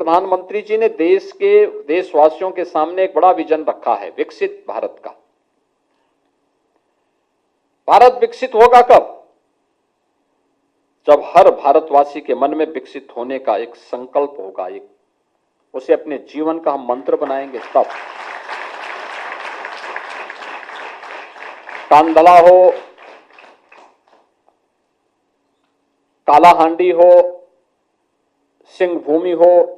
प्रधानमंत्री जी ने देशवासियों के सामने एक बड़ा विजन रखा है, विकसित भारत का। भारत विकसित होगा कब? जब हर भारतवासी के मन में विकसित होने का एक संकल्प होगा, उसे अपने जीवन का हम मंत्र बनाएंगे तब। कांधला हो, कालाहांडी हो, सिंहभूमि हो,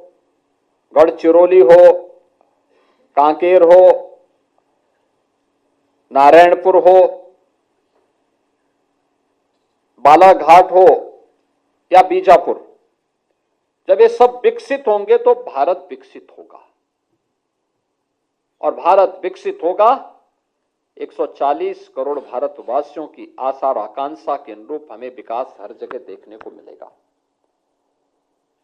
गढ़चिरौली हो, कांकेर हो, नारायणपुर हो, बालाघाट हो या बीजापुर, जब ये सब विकसित होंगे तो भारत विकसित होगा। और भारत विकसित होगा 140 करोड़ भारतवासियों की आशा और आकांक्षा के अनुरूप हमें विकास हर जगह देखने को मिलेगा।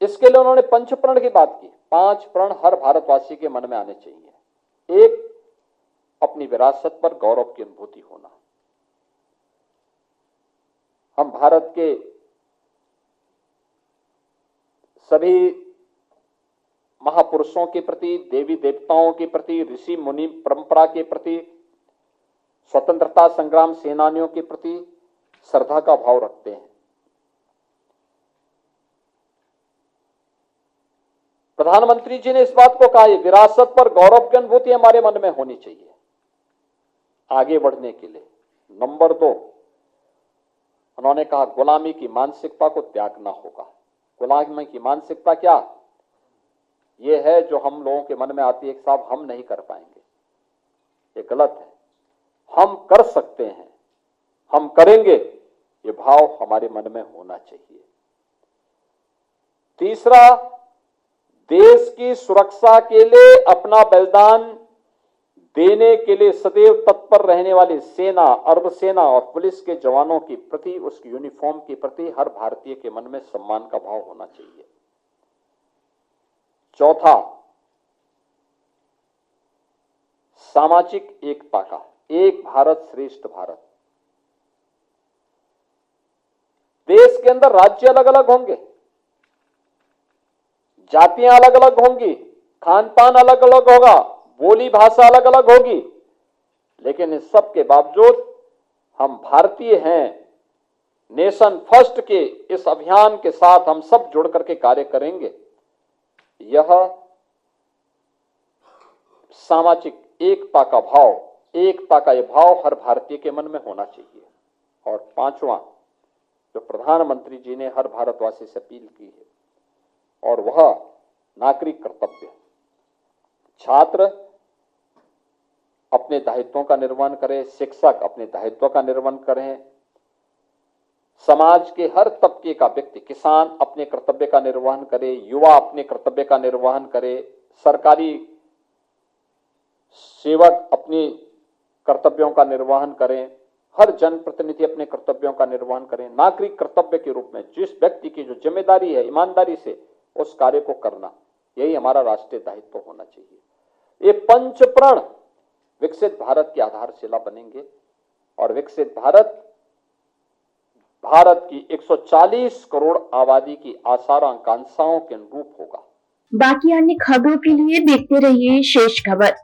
इसके लिए उन्होंने पंचप्रण की बात की। 5 प्रण हर भारतवासी के मन में आने चाहिए। 1, अपनी विरासत पर गौरव की अनुभूति होना। हम भारत के सभी महापुरुषों के प्रति, देवी देवताओं के प्रति, ऋषि मुनि परंपरा के प्रति, स्वतंत्रता संग्राम सेनानियों के प्रति श्रद्धा का भाव रखते हैं। प्रधानमंत्री जी ने इस बात को कहा, विरासत पर गौरव की अनुभूति हमारे मन में होनी चाहिए आगे बढ़ने के लिए। नंबर 2, उन्होंने कहा गुलामी की मानसिकता को त्यागना होगा। गुलामी की मानसिकता क्या? यह है जो हम लोगों के मन में आती है कि साहब हम नहीं कर पाएंगे। ये गलत है। हम कर सकते हैं, हम करेंगे, ये भाव हमारे मन में होना चाहिए। तीसरा, देश की सुरक्षा के लिए अपना बलिदान देने के लिए सदैव तत्पर रहने वाली सेना, अर्धसेना और पुलिस के जवानों के प्रति, उसकी यूनिफॉर्म के प्रति हर भारतीय के मन में सम्मान का भाव होना चाहिए। चौथा, सामाजिक एकता का, एक भारत श्रेष्ठ भारत। देश के अंदर राज्य अलग अलग होंगे, जातियां अलग अलग होंगी, खान पान अलग अलग होगा, बोली भाषा अलग अलग होगी, लेकिन इस सब के बावजूद हम भारतीय हैं। नेशन फर्स्ट के इस अभियान के साथ हम सब जुड़ करके कार्य करेंगे। यह सामाजिक एकता का भाव, एकता का यह भाव हर भारतीय के मन में होना चाहिए। और 5वां, जो प्रधानमंत्री जी ने हर भारतवासी से अपील की है, और वह नागरिक कर्तव्य। छात्र अपने दायित्वों का निर्वहन करें, शिक्षक अपने दायित्वों का निर्वहन करें, समाज के हर तबके का व्यक्ति, किसान अपने कर्तव्य का निर्वहन करे, युवा अपने कर्तव्य का निर्वहन करे, सरकारी सेवक अपनी कर्तव्यों का निर्वहन करें, हर जनप्रतिनिधि अपने कर्तव्यों का निर्वहन करें। नागरिक कर्तव्य के रूप में जिस व्यक्ति की जो जिम्मेदारी है, ईमानदारी से उस कार्य को करना, यही हमारा राष्ट्रीय दायित्व होना चाहिए। ये 5 प्रण विकसित भारत की आधारशिला बनेंगे और विकसित भारत की 140 करोड़ आबादी की आशा और आकांक्षाओं के अनुरूप होगा। बाकी अन्य खबरों के लिए देखते रहिए शेष खबर।